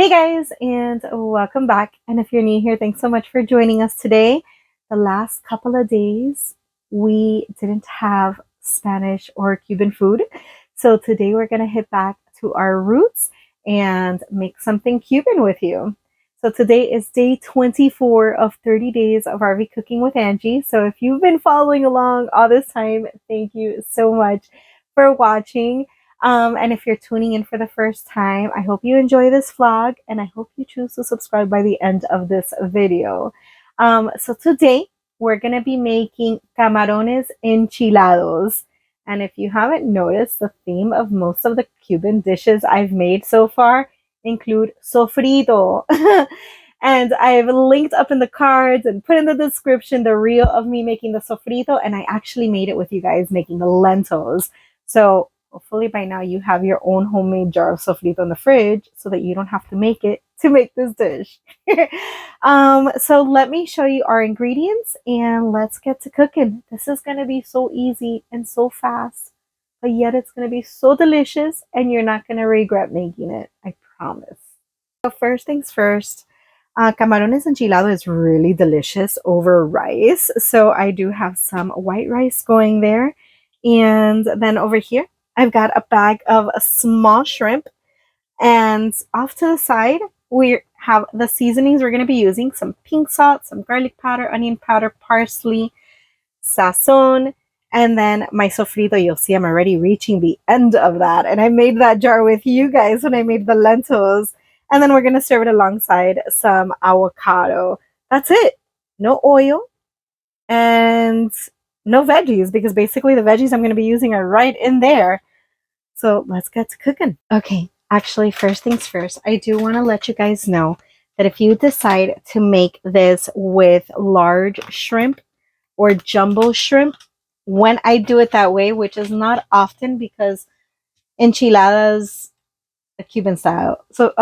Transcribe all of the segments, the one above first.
Hey guys, and welcome back. And if you're new here, thanks so much for joining us today. The last couple of days, we didn't have Spanish or Cuban food. So today we're going to hit back to our roots and make something Cuban with you. So today is day 24 of 30 days of RV Cooking with Angie. So if you've been following along all this time, thank you so much for watching. And if you're tuning in for the first time, I hope you enjoy this vlog and I hope you choose to subscribe by the end of this video. So today we're going to be making camarones enchilados. And if you haven't noticed, the theme of most of the Cuban dishes I've made so far include sofrito. And I've linked up in the cards and put in the description the reel of me making the sofrito. And I actually made it with you guys making the lentils. So hopefully by now you have your own homemade jar of sofrito in the fridge so that you don't have to make it to make this dish. So let me show you our ingredients and let's get to cooking. This is going to be so easy and so fast, but yet it's going to be so delicious and you're not going to regret making it. I promise. So first things first, camarones enchilado is really delicious over rice. So I do have some white rice going there. And then over here, I've got a bag of small shrimp, and off to the side we have the seasonings we're going to be using: some pink salt, some garlic powder, onion powder, parsley, sazon, and then my sofrito. You'll see I'm already reaching the end of that, and I made that jar with you guys when I made the lentils. And then we're going to serve it alongside some avocado. That's it. No oil and no veggies, because basically the veggies I'm going to be using are right in there. So let's get to cooking. Okay, actually, first things first, I do want to let you guys know that if you decide to make this with large shrimp or jumbo shrimp, when I do it that way, which is not often because enchiladas, the Cuban style, so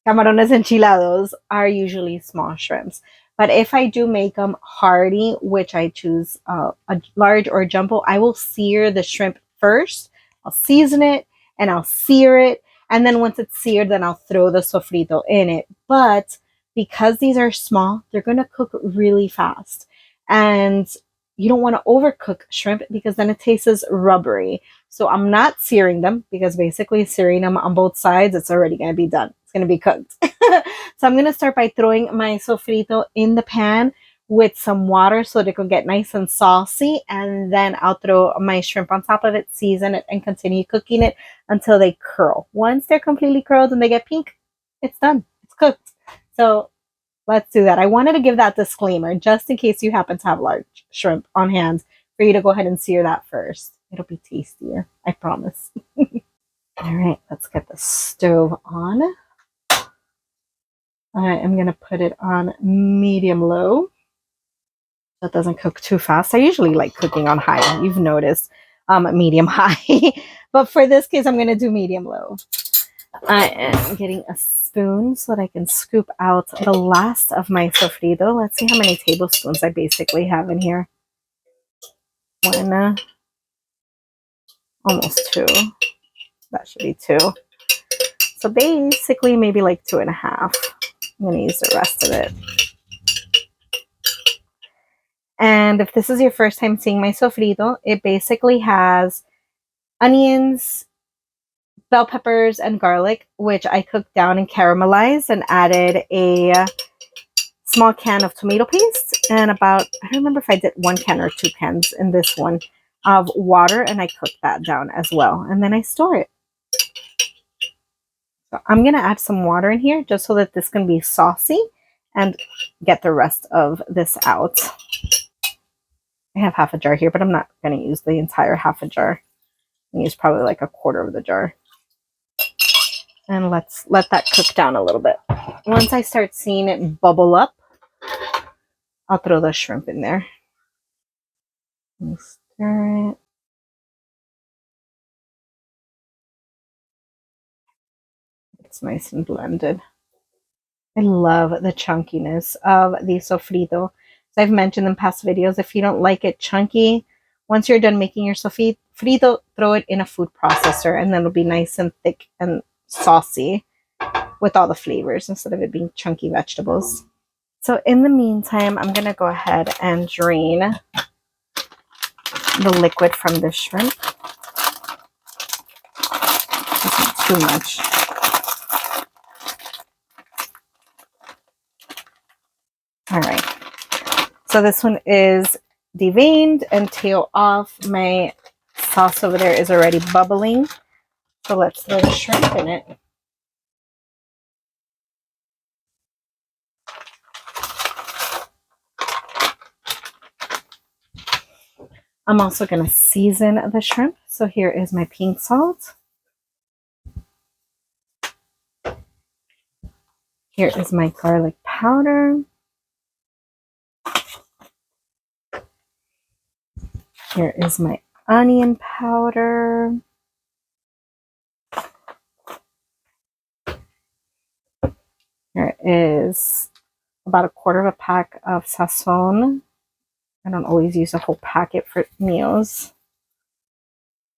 camarones enchilados are usually small shrimps. But if I do make them hearty, which I choose a large or jumbo, I will sear the shrimp first. I'll season it and I'll sear it. And then once it's seared, then I'll throw the sofrito in it. But because these are small, they're going to cook really fast. And you don't want to overcook shrimp because then it tastes rubbery. So I'm not searing them because basically searing them on both sides, it's already going to be done. It's going to be cooked. So I'm going to start by throwing my sofrito in the pan with some water so that it can get nice and saucy. And then I'll throw my shrimp on top of it, season it, and continue cooking it until they curl. Once they're completely curled and they get pink, it's done. It's cooked. So let's do that. I wanted to give that disclaimer just in case you happen to have large shrimp on hand for you to go ahead and sear that first. It'll be tastier, I promise. All right, let's get the stove on. I am going to put it on medium-low. That doesn't cook too fast. I usually like cooking on high. You've noticed medium-high. But for this case, I'm going to do medium-low. I am getting a spoon so that I can scoop out the last of my sofrito. Let's see how many tablespoons I basically have in here. One, almost two. That should be two. So basically maybe like 2.5. I'm going to use the rest of it. And if this is your first time seeing my sofrito, it basically has onions, bell peppers, and garlic, which I cooked down and caramelized, and added a small can of tomato paste and about, I don't remember if I did 1 can or 2 cans in this one, of water, and I cooked that down as well. And then I store it. So I'm going to add some water in here just so that this can be saucy and get the rest of this out. I have half a jar here, but I'm not going to use the entire half a jar. I'm going to use probably like 1/4 of the jar. And let's let that cook down a little bit. Once I start seeing it bubble up, I'll throw the shrimp in there. And stir it. It's nice and blended. I love the chunkiness of the sofrito. As I've mentioned in past videos, if you don't like it chunky, once you're done making your sofrito, throw it in a food processor and then it'll be nice and thick and saucy. with all the flavors instead of it being chunky vegetables. So in the meantime, I'm going to go ahead and drain the liquid from the shrimp. It's not too much. All right. So this one is deveined and tail off. My sauce over there is already bubbling. So let's throw the shrimp in it. I'm also going to season the shrimp. So here is my pink salt. Here is my garlic powder. Here is my onion powder. Here is about a quarter of a pack of sazon. I don't always use a whole packet for meals.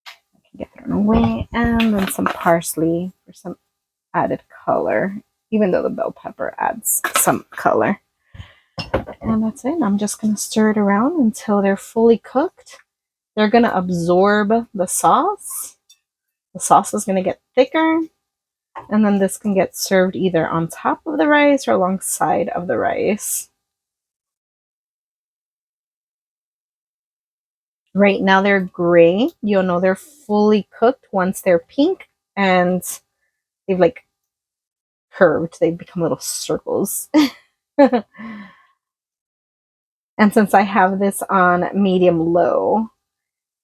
I can get thrown away. And then some parsley for some added color, even though the bell pepper adds some color. And that's it. I'm just going to stir it around until they're fully cooked. They're going to absorb the sauce. The sauce is going to get thicker. And then this can get served either on top of the rice or alongside of the rice. Right now they're gray. You'll know they're fully cooked once they're pink and they've like curved. They've become little circles. And since I have this on medium low,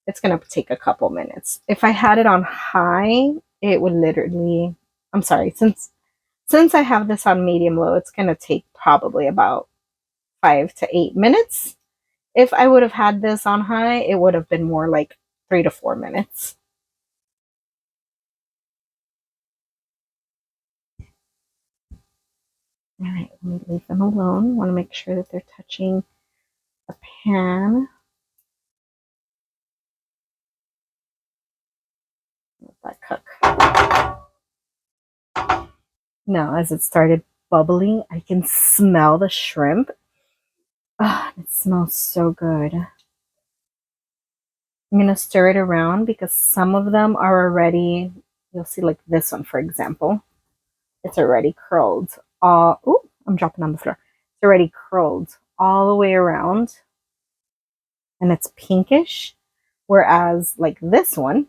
it's going to take a couple minutes. If I had it on high, it would literally, I'm sorry, since I have this on medium low, it's going to take probably about 5 to 8 minutes. If I would have had this on high, it would have been more like 3 to 4 minutes. All right, let me leave them alone. Want to make sure that they're touching the pan. Let that cook. Now, as it started bubbling, I can smell the shrimp. Ah, it smells so good. I'm going to stir it around because some of them are already, you'll see like this one, for example. It's already curled. Oh, I'm dropping on the floor. It's already curled all the way around. And it's pinkish. Whereas like this one,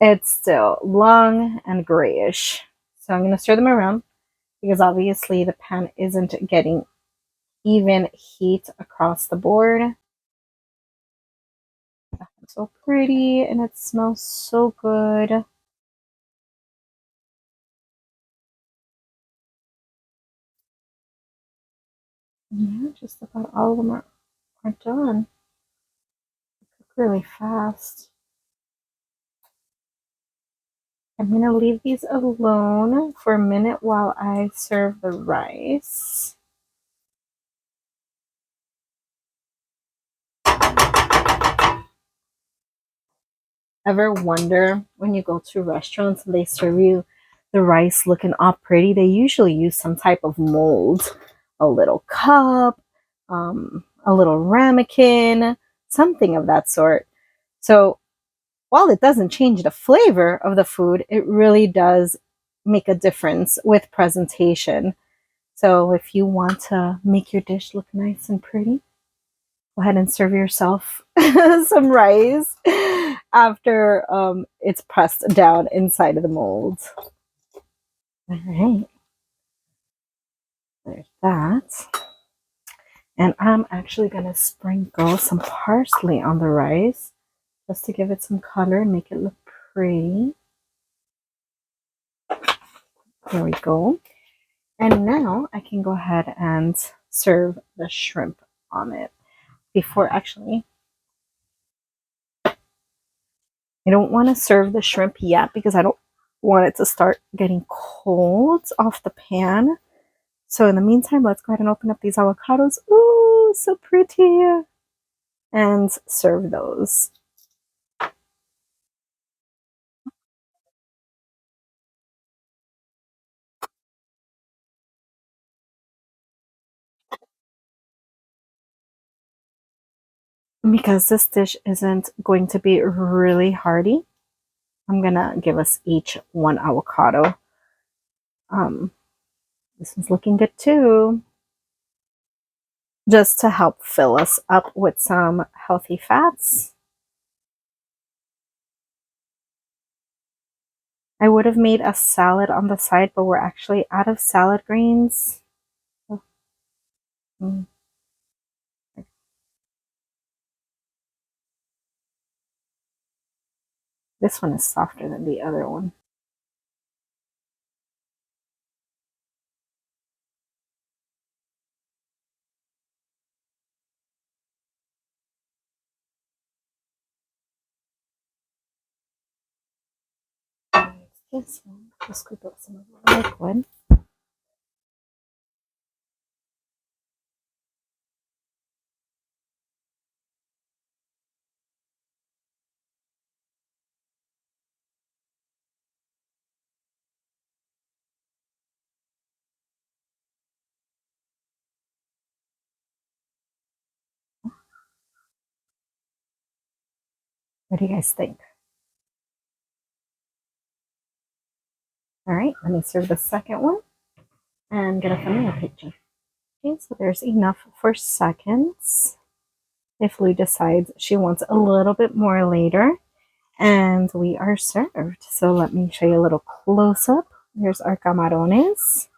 it's still long and grayish. So I'm going to stir them around because obviously the pan isn't getting even heat across the board. It's so pretty and it smells so good. Yeah, just about all of them are done. Cook really fast. I'm going to leave these alone for a minute while I serve the rice. Ever wonder when you go to restaurants and they serve you the rice looking all pretty? They usually use some type of mold, a little cup, a little ramekin, something of that sort. So while it doesn't change the flavor of the food, it really does make a difference with presentation. So if you want to make your dish look nice and pretty, go ahead and serve yourself some rice after it's pressed down inside of the mold. All right. There's that. And I'm actually going to sprinkle some parsley on the rice just to give it some color and make it look pretty. There we go. And now I can go ahead and serve the shrimp on it. Before, actually, I don't want to serve the shrimp yet because I don't want it to start getting cold off the pan. So in the meantime, let's go ahead and open up these avocados. Ooh, so pretty. And serve those. because this dish isn't going to be really hearty, I'm gonna give us each one avocado. This one's looking good too. Just to help fill us up with some healthy fats. I would have made a salad on the side, but we're actually out of salad greens. Mm. This one is softer than the other one. This one, just scoop up some of the liquid. What do you guys think? All right, let me serve the second one and get a thumbnail picture. Okay, so there's enough for seconds. If Lou decides she wants a little bit more later, and we are served. So let me show you a little close-up. Here's our camarones.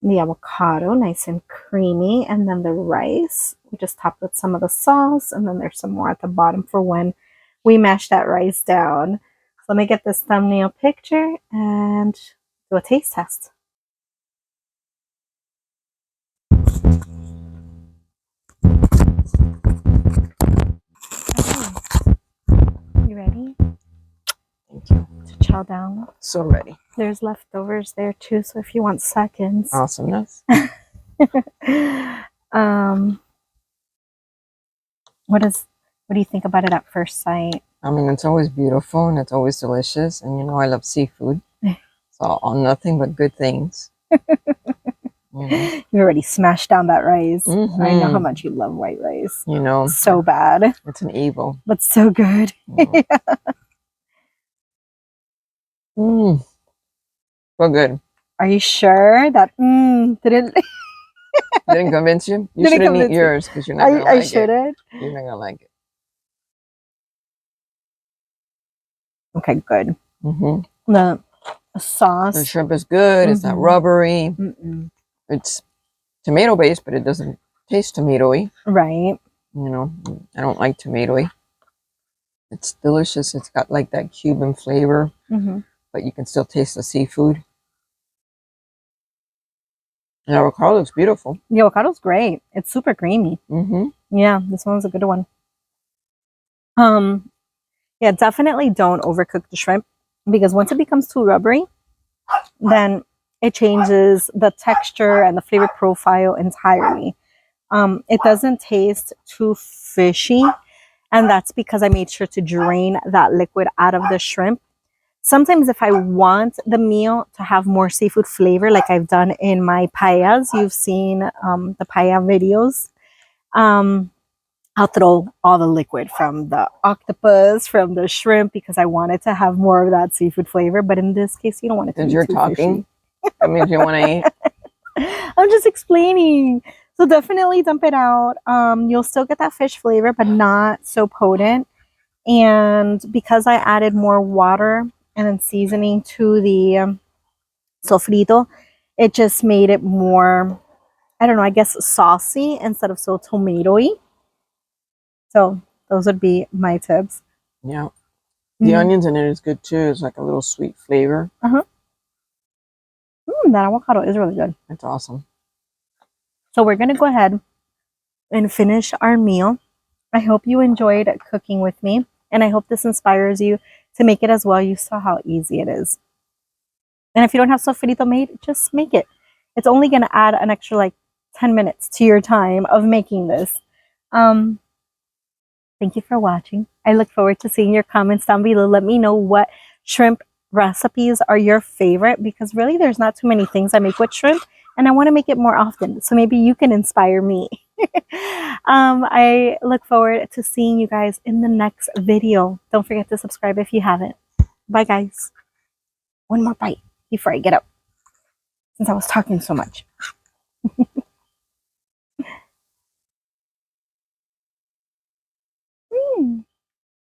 The avocado, nice and creamy, and then the rice. We just topped with some of the sauce, and then there's some more at the bottom for when we mash that rice down. So let me get this thumbnail picture and do a taste test. Okay. You ready? Thank you. To chow down? So ready. There's leftovers there too, so if you want seconds. Awesomeness. What do you think about it at first sight? I mean, it's always beautiful and it's always delicious, and you know I love seafood, so all nothing but good things. You know? You already smashed down that rice. Mm-hmm. I know how much you love white rice. You know, so bad. It's an evil, but so good. You know? So good. Are you sure that didn't convince you? You shouldn't eat yours because you're not gonna like it. I shouldn't. You're not gonna like it. Okay, good. Mm-hmm. The sauce. The shrimp is good. It's not rubbery. It's tomato based, but it doesn't taste tomatoey. Right. You know, I don't like tomatoey. It's delicious. It's got like that Cuban flavor, but you can still taste the seafood. The avocado looks beautiful. The avocado's great. It's super creamy. Yeah, this one's a good one. Yeah, definitely don't overcook the shrimp, because once it becomes too rubbery, then it changes the texture and the flavor profile entirely. It doesn't taste too fishy, and that's because I made sure to drain that liquid out of the shrimp. Sometimes if I want the meal to have more seafood flavor, like I've done in my paellas, you've seen the paella videos, I'll throw all the liquid from the octopus, from the shrimp, because I wanted to have more of that seafood flavor. But in this case, you don't want it to be you're too talking. Fishy. That means you want to eat. I'm just explaining. So definitely dump it out. You'll still get that fish flavor, but not so potent. And because I added more water and then seasoning to the sofrito, it just made it more, I don't know, I guess saucy instead of so tomatoey. So those would be my tips. Yeah. The onions in it is good too. It's like a little sweet flavor. That avocado is really good. It's awesome. So we're going to go ahead and finish our meal. I hope you enjoyed cooking with me, and I hope this inspires you to make it as well. You saw how easy it is. And if you don't have sofrito made, just make it. It's only going to add an extra like 10 minutes to your time of making this. Thank you for watching. I look forward to seeing your comments down below. Let me know what shrimp recipes are your favorite, because really there's not too many things I make with shrimp, and I want to make it more often. So maybe you can inspire me. I look forward to seeing you guys in the next video. Don't forget to subscribe if you haven't. Bye, guys. One more bite before I get up, since I was talking so much.